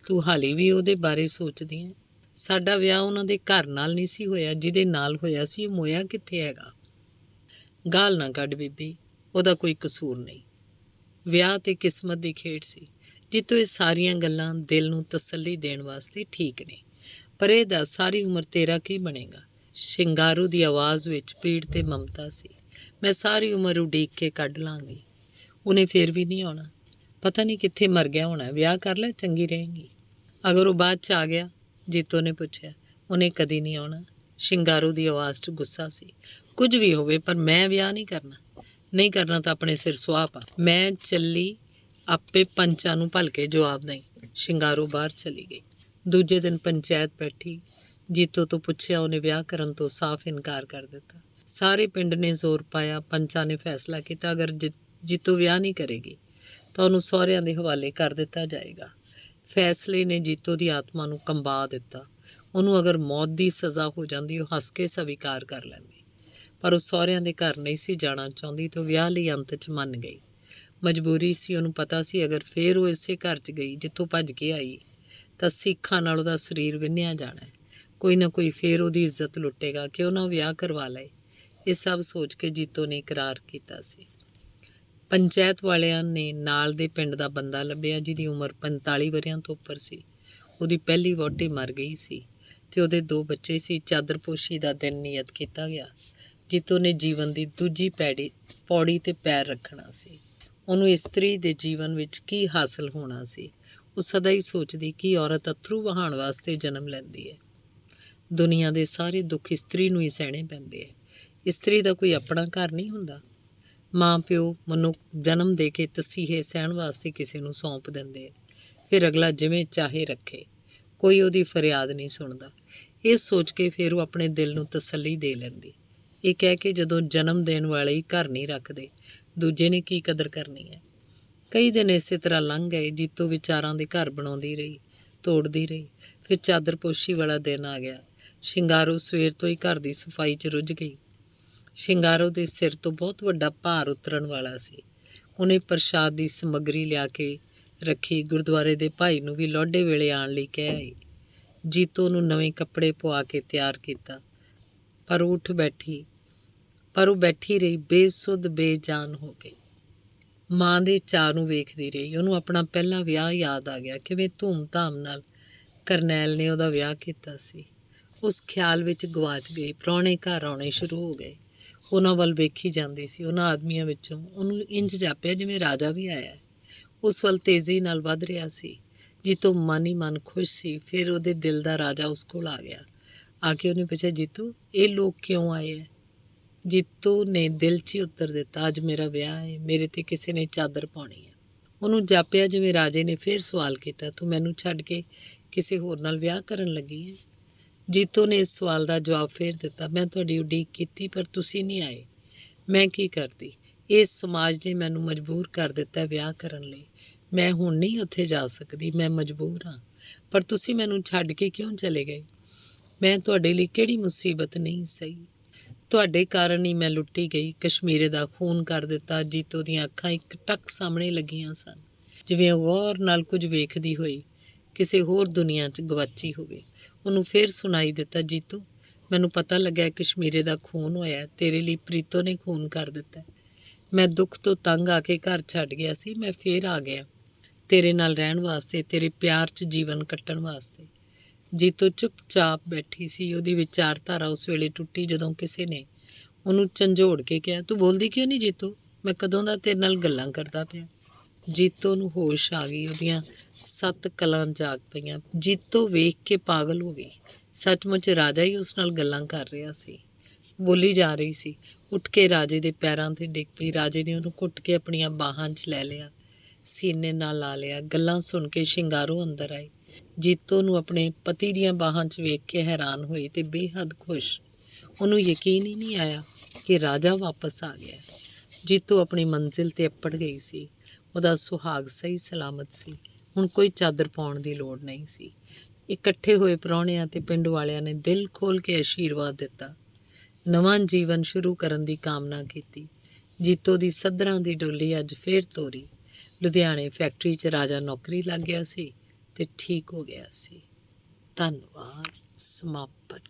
ਤੂੰ ਹਾਲੀ ਵੀ ਉਹਦੇ ਬਾਰੇ ਸੋਚਦੀ ਹੈ? ਸਾਡਾ ਵਿਆਹ ਉਹਨਾਂ ਦੇ ਘਰ ਨਾਲ ਨਹੀਂ ਸੀ ਹੋਇਆ, ਜਿਹਦੇ ਨਾਲ ਹੋਇਆ ਸੀ ਉਹ ਮੋਇਆ ਕਿੱਥੇ ਹੈਗਾ? ਗਾਲ ਨਾ ਕੱਢ ਬੀਬੀ, ਉਹਦਾ ਕੋਈ ਕਸੂਰ ਨਹੀਂ। ਵਿਆਹ ਤੇ ਕਿਸਮਤ ਦੀ ਖੇਡ ਸੀ। ਜੀਤੋ, ਇਹ ਸਾਰੀਆਂ ਗੱਲਾਂ ਦਿਲ ਨੂੰ ਤਸੱਲੀ ਦੇਣ ਵਾਸਤੇ ਠੀਕ ਨੇ, ਪਰ ਇਹ ਦੱਸ ਸਾਰੀ ਉਮਰ ਤੇਰਾ ਕੀ ਬਣੇਗਾ? ਸ਼ਿੰਗਾਰੋ ਦੀ ਆਵਾਜ਼ ਵਿੱਚ ਪੀੜ ਤੇ ਮਮਤਾ ਸੀ। ਮੈਂ ਸਾਰੀ ਉਮਰ ਉਡੀਕ ਕੇ ਕੱਢ ਲਾਂਗੀ। ਉਹਨੇ ਫਿਰ ਵੀ ਨਹੀਂ ਆਉਣਾ। ਪਤਾ ਨਹੀਂ ਕਿੱਥੇ ਮਰ ਗਿਆ ਹੋਣਾ। ਵਿਆਹ ਕਰ ਲੈ, ਚੰਗੀ ਰਹੇਗੀ। ਅਗਰ ਉਹ ਬਾਅਦ 'ਚ ਆ ਗਿਆ? ਜੀਤੋ ਨੇ ਪੁੱਛਿਆ। ਉਹਨੇ ਕਦੀ ਨਹੀਂ ਆਉਣਾ। ਸ਼ਿੰਗਾਰੋ ਦੀ ਆਵਾਜ਼ 'ਚ ਗੁੱਸਾ ਸੀ। ਕੁਝ ਵੀ ਹੋਵੇ, ਪਰ ਮੈਂ ਵਿਆਹ ਨਹੀਂ ਕਰਨਾ। ਨਹੀਂ ਕਰਨਾ ਤਾਂ ਆਪਣੇ ਸਿਰ ਸੁਆਹ ਪਾ। ਮੈਂ ਚੱਲੀ, ਆਪੇ ਪੰਚਾਂ ਨੂੰ ਭਲਕੇ ਜਵਾਬ ਦੇਈਂ। ਸ਼ਿੰਗਾਰੋ ਬਾਹਰ ਚਲੀ ਗਈ। ਦੂਜੇ ਦਿਨ ਪੰਚਾਇਤ ਬੈਠੀ। ਜੀਤੋ ਤੋਂ ਪੁੱਛਿਆ, ਉਹਨੇ ਵਿਆਹ ਕਰਨ ਤੋਂ ਸਾਫ਼ ਇਨਕਾਰ ਕਰ ਦਿੱਤਾ। ਸਾਰੇ ਪਿੰਡ ਨੇ ਜ਼ੋਰ ਪਾਇਆ। ਪੰਚਾਂ ਨੇ ਫੈਸਲਾ ਕੀਤਾ, ਅਗਰ ਜੀਤੋ ਵਿਆਹ ਨਹੀਂ ਕਰੇਗੀ ਤਾਂ ਉਹਨੂੰ ਸਹੁਰਿਆਂ ਦੇ ਹਵਾਲੇ ਕਰ ਦਿੱਤਾ ਜਾਏਗਾ। ਫੈਸਲੇ ਨੇ ਜੀਤੋ ਦੀ ਆਤਮਾ ਨੂੰ ਕੰਬਾ ਦਿੱਤਾ। ਉਹਨੂੰ ਅਗਰ ਮੌਤ ਦੀ ਸਜ਼ਾ ਹੋ ਜਾਂਦੀ, ਉਹ ਹੱਸ ਕੇ ਸਵੀਕਾਰ ਕਰ ਲੈਂਦੀ, ਪਰ ਉਹ ਸਹੁਰਿਆਂ ਦੇ ਘਰ ਨਹੀਂ ਸੀ ਜਾਣਾ ਚਾਹੁੰਦੀ ਤੇ ਉਹ ਵਿਆਹ ਲਈ ਅੰਤ 'ਚ ਮੰਨ ਗਈ। ਮਜਬੂਰੀ ਸੀ। ਉਹਨੂੰ ਪਤਾ ਸੀ ਅਗਰ ਫੇਰ ਉਹ ਇਸੇ ਘਰ 'ਚ ਗਈ ਜਿੱਥੋਂ ਭੱਜ ਕੇ ਆਈ ਤਾਂ ਸਿੱਖਾਂ ਨਾਲ ਉਹਦਾ ਸਰੀਰ ਵਿੰਨ੍ਹਿਆ ਜਾਣਾ। ਕੋਈ ਨਾ ਕੋਈ ਫੇਰ ਉਹਦੀ ਇੱਜ਼ਤ ਲੁੱਟੇਗਾ, ਕਿਉਂ ਨਾ ਵਿਆਹ ਕਰਵਾ ਲਏ। ਇਹ ਸਭ ਸੋਚ ਕੇ ਜੀਤੋ ਨੇ ਇਕਰਾਰ ਕੀਤਾ ਸੀ। ਪੰਚਾਇਤ ਵਾਲਿਆਂ ਨੇ ਨਾਲ ਦੇ ਪਿੰਡ ਦਾ ਬੰਦਾ ਲੱਭਿਆ ਜਿਹਦੀ ਉਮਰ 45 ਵਰ੍ਹਿਆਂ ਤੋਂ ਉੱਪਰ ਸੀ। ਉਹਦੀ ਪਹਿਲੀ ਵਹੁਟੀ ਮਰ ਗਈ ਸੀ ਤੇ ਉਹਦੇ 2 ਬੱਚੇ ਸੀ। ਚਾਦਰਪੋਸ਼ੀ ਦਾ ਦਿਨ ਨਿਯਤ ਕੀਤਾ ਗਿਆ। ਜੀਤੋ ਨੇ ਜੀਵਨ ਦੀ ਦੂਜੀ ਪੌੜੀ ਤੇ ਪੈਰ ਰੱਖਣਾ ਸੀ। ਉਹਨੂੰ ਇਸਤਰੀ ਦੇ ਜੀਵਨ ਵਿੱਚ ਕੀ ਹਾਸਲ ਹੋਣਾ ਸੀ। ਉਹ ਸਦਾ ਹੀ ਸੋਚਦੀ ਕਿ ਔਰਤ ਅੱਥਰੂ ਵਹਾਉਣ ਵਾਸਤੇ ਜਨਮ ਲੈਂਦੀ ਹੈ। ਦੁਨੀਆ ਦੇ ਸਾਰੇ ਦੁੱਖ ਇਸਤਰੀ ਨੂੰ ਹੀ ਸਹਿਣੇ ਪੈਂਦੇ ਹੈ। ਇਸਤਰੀ ਦਾ ਕੋਈ ਆਪਣਾ ਘਰ ਨਹੀਂ ਹੁੰਦਾ। ਮਾਂ ਪਿਓ ਮਨੁੱਖ ਜਨਮ ਦੇ ਕੇ ਤਸੀਹੇ ਸਹਿਣ ਵਾਸਤੇ ਕਿਸੇ ਨੂੰ ਸੌਂਪ ਦਿੰਦੇ ਹੈ, ਫਿਰ ਅਗਲਾ ਜਿਵੇਂ ਚਾਹੇ ਰੱਖੇ, ਕੋਈ ਉਹਦੀ ਫਰਿਆਦ ਨਹੀਂ ਸੁਣਦਾ। ਇਹ ਸੋਚ ਕੇ ਫਿਰ ਉਹ ਆਪਣੇ ਦਿਲ ਨੂੰ ਤਸੱਲੀ ਦੇ ਲੈਂਦੀ, ਇਹ ਕਹਿ ਕੇ ਜਦੋਂ ਜਨਮ ਦੇਣ ਵਾਲੇ ਹੀ ਘਰ ਨਹੀਂ ਰੱਖਦੇ, ਦੂਜੇ ਨੇ ਕੀ ਕਦਰ ਕਰਨੀ ਹੈ। ਕਈ ਦਿਨ ਇਸੇ ਤਰ੍ਹਾਂ ਲੰਘ ਗਏ। ਜੀਤੋ ਵਿਚਾਰਾਂ ਦੇ ਘਰ ਬਣਾਉਂਦੀ ਰਹੀ, ਤੋੜਦੀ ਰਹੀ। ਫਿਰ ਚਾਦਰਪੋਸ਼ੀ ਵਾਲਾ ਦਿਨ ਆ ਗਿਆ। ਸ਼ਿੰਗਾਰੋ ਸਵੇਰ ਤੋਂ ਹੀ ਘਰ ਦੀ ਸਫਾਈ 'ਚ ਰੁੱਝ ਗਈ। ਸ਼ਿੰਗਾਰੋ ਦੇ ਸਿਰ ਤੋਂ ਬਹੁਤ ਵੱਡਾ ਭਾਰ ਉਤਰਨ ਵਾਲਾ ਸੀ। ਉਹਨੇ ਪ੍ਰਸ਼ਾਦ ਦੀ ਸਮੱਗਰੀ ਲਿਆ ਕੇ ਰੱਖੀ। ਗੁਰਦੁਆਰੇ ਦੇ ਭਾਈ ਨੂੰ ਵੀ ਲੋਡੇ ਵੇਲੇ ਆਉਣ ਲਈ ਕਹਿ ਆਈ। ਜੀਤੋ ਨੂੰ ਨਵੇਂ ਕੱਪੜੇ ਪਵਾ ਕੇ ਤਿਆਰ ਕੀਤਾ, ਪਰ ਉਹ ਬੈਠੀ ਰਹੀ, ਬੇਸੁੱਧ ਬੇਜਾਨ ਹੋ ਗਈ। ਮਾਂ ਦੇ ਚਾਅ ਨੂੰ ਵੇਖਦੀ ਰਹੀ। ਉਹਨੂੰ ਆਪਣਾ ਪਹਿਲਾ ਵਿਆਹ ਯਾਦ ਆ ਗਿਆ, ਕਿਵੇਂ ਧੂਮ-ਧਾਮ ਨਾਲ ਕਰਨੈਲ ਨੇ ਉਹਦਾ ਵਿਆਹ ਕੀਤਾ ਸੀ। ਉਸ ਖਿਆਲ ਵਿੱਚ ਗਵਾਚ ਗਈ। ਪ੍ਰਾਹੁਣੇ ਘਰ ਆਉਣੇ ਸ਼ੁਰੂ ਹੋ ਗਏ। ਉਹਨਾਂ ਵੱਲ ਵੇਖੀ ਜਾਂਦੀ ਸੀ। ਉਹਨਾਂ ਆਦਮੀਆਂ ਵਿੱਚੋਂ ਉਹਨੂੰ ਇੰਝ ਜਾਪਿਆ ਜਿਵੇਂ ਰਾਜਾ ਵੀ ਆਇਆ। ਉਸ ਵੱਲ ਤੇਜ਼ੀ ਨਾਲ ਵੱਧ ਰਿਹਾ ਸੀ। ਜੀਤੋ ਮਨ ਹੀ ਮਨ ਖੁਸ਼ ਸੀ। ਫਿਰ ਉਹਦੇ ਦਿਲ ਦਾ ਰਾਜਾ ਉਸ ਕੋਲ ਆ ਗਿਆ। ਆ ਕੇ ਉਹਨੇ ਪੁੱਛਿਆ, ਜੀਤੋ ਇਹ ਲੋਕ ਕਿਉਂ ਆਏ ਹੈ? ਜੀਤੋ ਨੇ ਦਿਲ 'ਚ ਹੀ ਉੱਤਰ ਦਿੱਤਾ, ਅੱਜ ਮੇਰਾ ਵਿਆਹ ਹੈ, ਮੇਰੇ 'ਤੇ ਕਿਸੇ ਨੇ ਚਾਦਰ ਪਾਉਣੀ ਹੈ। ਉਹਨੂੰ ਜਾਪਿਆ ਜਿਵੇਂ ਰਾਜੇ ਨੇ ਫਿਰ ਸਵਾਲ ਕੀਤਾ, ਤੂੰ ਮੈਨੂੰ ਛੱਡ ਕੇ ਕਿਸੇ ਹੋਰ ਨਾਲ ਵਿਆਹ ਕਰਨ ਲੱਗੀ ਹੈ? ਜੀਤੋ ਨੇ ਇਸ ਸਵਾਲ ਦਾ ਜਵਾਬ ਫਿਰ ਦਿੱਤਾ, ਮੈਂ ਤੁਹਾਡੀ ਉਡੀਕ ਕੀਤੀ ਪਰ ਤੁਸੀਂ ਨਹੀਂ ਆਏ। ਮੈਂ ਕੀ ਕਰਦੀ? ਇਸ ਸਮਾਜ ਨੇ ਮੈਨੂੰ ਮਜਬੂਰ ਕਰ ਦਿੱਤਾ ਵਿਆਹ ਕਰਨ ਲਈ। ਮੈਂ ਹੁਣ ਨਹੀਂ ਉੱਥੇ ਜਾ ਸਕਦੀ, ਮੈਂ ਮਜਬੂਰ ਹਾਂ। ਪਰ ਤੁਸੀਂ ਮੈਨੂੰ ਛੱਡ ਕੇ ਕਿਉਂ ਚਲੇ ਗਏ? ਮੈਂ ਤੁਹਾਡੇ ਲਈ ਕਿਹੜੀ ਮੁਸੀਬਤ ਨਹੀਂ ਸਹੀ? ਤੁਹਾਡੇ ਕਾਰਨ ਹੀ ਮੈਂ ਲੁੱਟੀ ਗਈ, ਕਸ਼ਮੀਰੇ ਦਾ ਖੂਨ ਕਰ ਦਿੱਤਾ। ਜੀਤੋ ਦੀਆਂ ਅੱਖਾਂ ਇੱਕ ਟੱਕ ਸਾਹਮਣੇ ਲੱਗੀਆਂ ਸਨ, ਜਿਵੇਂ ਉਹ ਗੌਰ ਨਾਲ ਕੁਝ ਵੇਖਦੀ ਹੋਈ ਕਿਸੇ ਹੋਰ ਦੁਨੀਆ 'ਚ ਗਵਾਚੀ ਹੋਵੇ। ਉਹਨੂੰ ਫਿਰ ਸੁਣਾਈ ਦਿੱਤਾ, ਜੀਤੋ ਮੈਨੂੰ ਪਤਾ ਲੱਗਿਆ ਕਸ਼ਮੀਰੇ ਦਾ ਖੂਨ ਹੋਇਆ, ਤੇਰੇ ਲਈ ਪ੍ਰੀਤੋ ਨੇ ਖੂਨ ਕਰ ਦਿੱਤਾ। ਮੈਂ ਦੁੱਖ ਤੋਂ ਤੰਗ ਆ ਕੇ ਘਰ ਛੱਡ ਗਿਆ ਸੀ, ਮੈਂ ਫਿਰ ਆ ਗਿਆ ਤੇਰੇ ਨਾਲ ਰਹਿਣ ਵਾਸਤੇ, ਤੇਰੇ ਪਿਆਰ 'ਚ ਜੀਵਨ ਕੱਟਣ ਵਾਸਤੇ। ਜੀਤੋ ਚੁੱਪਚਾਪ ਬੈਠੀ ਸੀ। ਉਹਦੀ ਵਿਚਾਰਧਾਰਾ ਉਸ ਵੇਲੇ ਟੁੱਟੀ ਜਦੋਂ ਕਿਸੇ ਨੇ ਉਹਨੂੰ ਝੰਜੋੜ ਕੇ ਕਿਹਾ, ਤੂੰ ਬੋਲਦੀ ਕਿਉਂ ਨਹੀਂ ਜੀਤੋ? ਮੈਂ ਕਦੋਂ ਦਾ ਤੇਰੇ ਨਾਲ ਗੱਲਾਂ ਕਰਦਾ ਪਿਆ। ਜੀਤੋ ਨੂੰ ਹੋਸ਼ ਆ ਗਈ। ਉਹਦੀਆਂ 7 ਕਲਾਂ ਜਾਗ ਪਈਆਂ। ਜੀਤੋ ਵੇਖ ਕੇ ਪਾਗਲ ਹੋ ਗਈ। ਸੱਚਮੁੱਚ ਰਾਜਾ ਹੀ ਉਸ ਨਾਲ ਗੱਲਾਂ ਕਰ ਰਿਹਾ ਸੀ। ਬੋਲੀ ਜਾ ਰਹੀ ਸੀ। ਉੱਠ ਕੇ ਰਾਜੇ ਦੇ ਪੈਰਾਂ 'ਤੇ ਡਿੱਗ ਪਈ। ਰਾਜੇ ਨੇ ਉਹਨੂੰ ਘੁੱਟ ਕੇ ਆਪਣੀਆਂ ਬਾਹਾਂ 'ਚ ਲੈ ਲਿਆ, ਸੀਨੇ ਨਾਲ ਲਾ ਲਿਆ। ਗੱਲਾਂ ਸੁਣ ਕੇ ਸ਼ਿੰਗਾਰੋ ਅੰਦਰ ਆਈ। ਜੀਤੋ ਨੂੰ ਆਪਣੇ ਪਤੀ ਦੀਆਂ ਬਾਹਾਂ 'ਚ ਵੇਖ ਕੇ ਹੈਰਾਨ ਹੋਈ ਤੇ ਬੇਹੱਦ ਖੁਸ਼। ਉਹਨੂੰ ਯਕੀਨ ਹੀ ਨਹੀਂ ਆਇਆ ਕਿ ਰਾਜਾ ਵਾਪਸ ਆ ਗਿਆ। ਜੀਤੋ ਆਪਣੀ ਮੰਜ਼ਿਲ 'ਤੇ ਅੱਪੜ ਗਈ ਸੀ। ਉਹਦਾ ਸੁਹਾਗ ਸਹੀ ਸਲਾਮਤ ਸੀ। ਹੁਣ ਕੋਈ ਚਾਦਰ ਪਾਉਣ ਦੀ ਲੋੜ ਨਹੀਂ ਸੀ। ਇਕੱਠੇ ਹੋਏ ਪ੍ਰਾਹੁਣਿਆਂ ਤੇ ਪਿੰਡ ਵਾਲਿਆਂ ਨੇ ਦਿਲ ਖੋਲ੍ਹ ਕੇ ਆਸ਼ੀਰਵਾਦ ਦਿੱਤਾ, ਨਵਾਂ ਜੀਵਨ ਸ਼ੁਰੂ ਕਰਨ ਦੀ ਕਾਮਨਾ ਕੀਤੀ। ਜੀਤੋ ਦੀ ਸੱਧਰਾਂ ਦੀ ਡੋਲੀ ਅੱਜ ਫੇਰ ਤੋਰੀ। ਲੁਧਿਆਣੇ ਫੈਕਟਰੀ 'ਚ ਰਾਜਾ ਨੌਕਰੀ ਲੱਗ ਗਿਆ ਸੀ ਤੇ ਠੀਕ ਹੋ ਗਿਆ ਸੀ। ਧੰਨਵਾਦ। ਸਮਾਪਤ।